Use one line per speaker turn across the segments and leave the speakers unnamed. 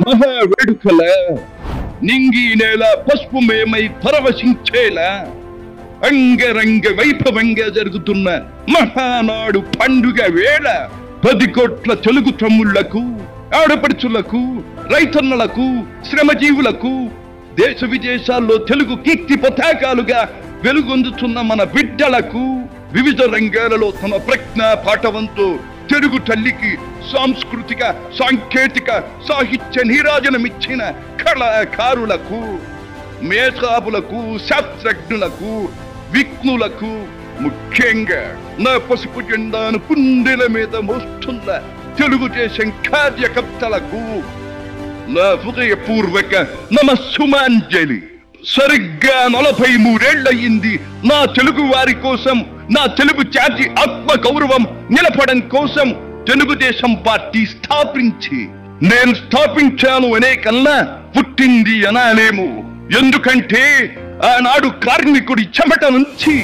మహా వేడుకల నింగి నేల పసుపుమయమై పరవశించేలా అంగరంగ వైభవంగా జరుగుతున్న మహానాడు పండుగ వేళ 10 కోట్ల తెలుగు తమ్ముళ్లకు, ఆడపడుచులకు, రైతన్నలకు, శ్రమజీవులకు, దేశ విదేశాల్లో తెలుగు కీర్తి పతాకాలుగా వెలుగొందుతున్న మన బిడ్డలకు వివిధ రంగాలలో తమ ప్రజ్ఞ పాఠవంతో తెలుగు తల్లికి సాంస్కృతిక, సాంకేతిక, సాహిత్య నీరాజనమిచ్చిన కళాకారులకు, మేధావులకు, శాస్త్రజ్ఞులకు, విఘ్నులకు, ముఖ్యంగా నా పసుపు జెండాను కుండెల మీద మోస్తున్న తెలుగుదేశం కార్యకర్తలకు నా హృదయపూర్వక నమస్సుమాంజలి. సరిగ్గా 43 ఏళ్లయింది నా తెలుగు వారి కోసం, నా తెలుగు జాతి ఆత్మ గౌరవం నిలపడం కోసం తెలుగుదేశం పార్టీ స్థాపించి. నేను స్థాపించాను అనే కన్నా పుట్టింది అనాలేము. ఎందుకంటే ఆనాడు కార్మికుడి చెమట నుంచి,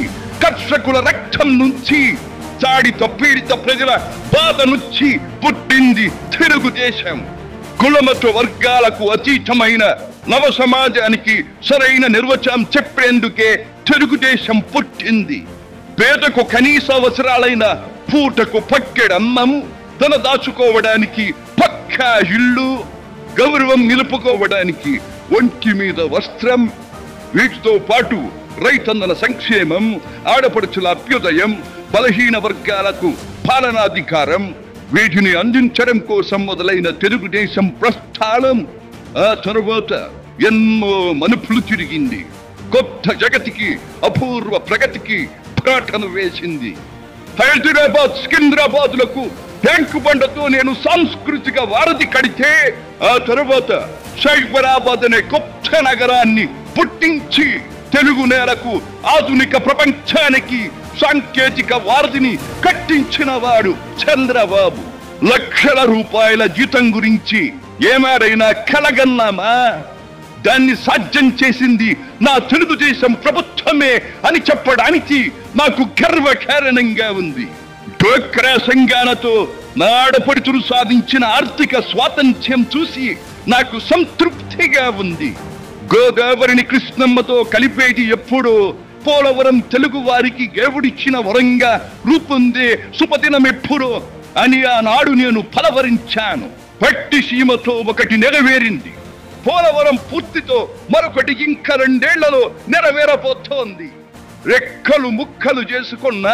కర్షకుల రక్తం నుంచి, చాడిత పీడిత ప్రజల బాధ నుంచి పుట్టింది తెలుగుదేశం. కులమత వర్గాలకు అతీతమైన నవ సమాజానికి సరైన నిర్వచనం చెప్పేందుకే తెలుగుదేశం పుట్టింది. పేదకు కనీస అవసరాలైన పూటకు పక్కెడన్నం, తన దాచుకోవడానికి పక్కా ఇల్లు, గౌరవం నిలుపుకోవడానికి ఒంటి మీద వస్త్రం, వీటితో పాటు రైతన్నల సంక్షేమం, ఆడపడుచుల అభ్యుదయం, బలహీన వర్గాలకు పాలనాధికారం, వీటిని అందించడం కోసం మొదలైన తెలుగుదేశం ప్రస్థానం ఆ తరువాత ఎన్నో మలుపులు తిరిగింది. కొత్త జగతికి, అపూర్వ ప్రగతికి పాటను వేసింది. హైదరాబాద్, సికింద్రాబాద్లకు ట్యాంకు బండతో నేను సాంస్కృతిక వారధి కడితే, ఆ తరువాత సైబరాబాద్ అనే కొత్త నగరాన్ని పుట్టించి తెలుగు నేలకు, ఆధునిక ప్రపంచానికి సాంకేతిక వారధిని కట్టించిన వాడు చంద్రబాబు. లక్షల రూపాయల జీతం గురించి ఏమారైనా కలగన్నామా? దాన్ని సాధ్యం చేసింది నా తెలుగుదేశం ప్రభుత్వమే అని చెప్పడానికి నాకు గర్వకారణంగా ఉంది. డ్వాక్రా సంఘాలతో నా ఆడపడుచులు సాధించిన ఆర్థిక స్వాతంత్ర్యం చూసి నాకు సంతృప్తిగా ఉంది. గోదావరిని కృష్ణమ్మతో కలిపేటి ఎప్పుడో పోలవరం తెలుగు వారికి దేవుడిచ్చిన వరంగా రూపొందే శుభదినం ఎప్పుడో అని ఆనాడు నేను పలవరించాను. పట్టి సీమతో ఒకటి నెరవేరింది. పోలవరం పూర్తితో మరొకటి ఇంకా 2 ఏళ్లలో నెరవేరబోతోంది. రెక్కలు ముక్కలు చేసుకున్న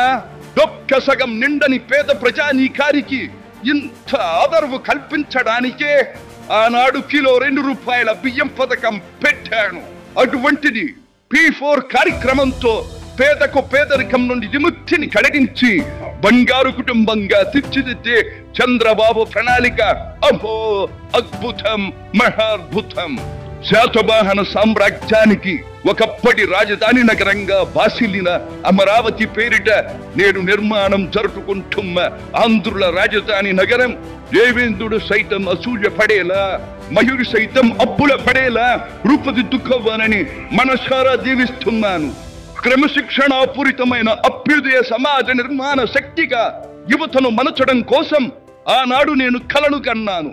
డొక్క సగం నిండని పేద ప్రజానీకారికి ఇంత ఆదరవు కల్పించడానికే ఆనాడు కిలో 2 రూపాయల బియ్యం పథకం పెట్టాను. అటువంటిది P4 కార్యక్రమంతో పేదకు పేదరికం నుండి విముక్తిని కలిగించి బంగారు కుటుంబంగా తీర్చిదిద్దే చంద్రబాబు ప్రణాళిక అహో అద్భుతం, మహాద్భుతం. శాతవాహన సామ్రాజ్యానికి ఒకప్పటి రాజధాని నగరంగా బాసిల్లిన అమరావతి పేరిట నేడు నిర్మాణం జరుపుకుంటున్న ఆంధ్రుల రాజధాని నగరం దేవేంద్రుడు సైతం అసూయ పడేలా, మయూరి సైతం అప్పుల పడేలా రూపుదిద్దుకోవాలని మనసారా దీవిస్తున్నాను. క్రమశిక్షణాపూరితమైన అభ్యుదయ సమాజ నిర్మాణ శక్తిగా యువతను మలచడం కోసం ఆనాడు నేను కలను కన్నాను.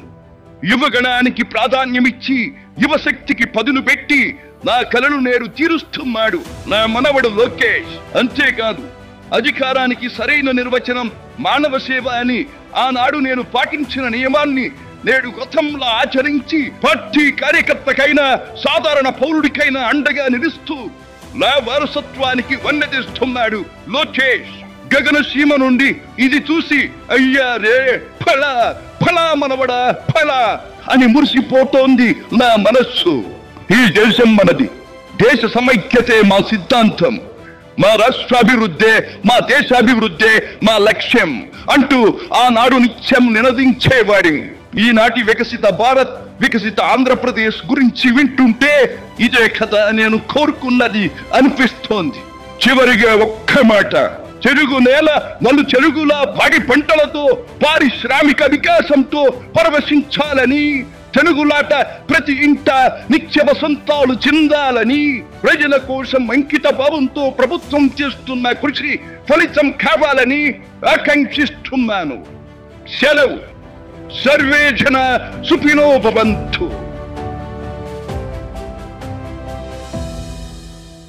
యువగణానికి ప్రాధాన్యమిచ్చి యువశక్తికి పదును పెట్టి నా కలను నేడు తీరుస్తున్నాడు నా మనవడు లోకేష్. అంతేకాదు, అధికారానికి సరైన నిర్వచనం మానవ సేవ అని ఆనాడు నేను పాటించిన నియమాన్ని నేడు గతంలో ఆచరించి పార్టీ కార్యకర్తకైనా సాధారణ పౌరుడికైనా అండగా నిలుస్తూ నా వారసత్వానికి వన్నెదిస్తున్నాడు లోకేష్. గగన సీమ నుండి ఇది చూసి అయ్యా రే ఫలా ఫలా మనవడా ఫలా అని మురిసిపోతోంది నా మనస్సు. ఈ దేశం మనది, దేశ సమైక్యతే మా సిద్ధాంతం, మా రాష్ట్రాభివృద్ధే మా దేశాభివృద్ధే మా లక్ష్యం అంటూ ఆనాడు నిత్యం నినదించేవాడి. ఈనాటి వికసిత భారత్, వికసిత ఆంధ్రప్రదేశ్ గురించి వింటుంటే ఇదే కదా నేను కోరుకున్నది అనిపిస్తోంది. చివరిగా ఒక్క మాట, చెరుగు నేల నలు చెరుగులా పాడి పంటలతో పారిశ్రామిక వికాసంతో పరవశించాలని, తెలుగులాట ప్రతి ఇంట నిత్య వసంతాలు చెందాలని, ప్రజల కోసం అంకిత భావంతో ప్రభుత్వం చేస్తున్న కృషి ఫలితం కావాలని ఆకాంక్షిస్తున్నాను. సెలవు. సర్వే జన సుఖినో భవంతు.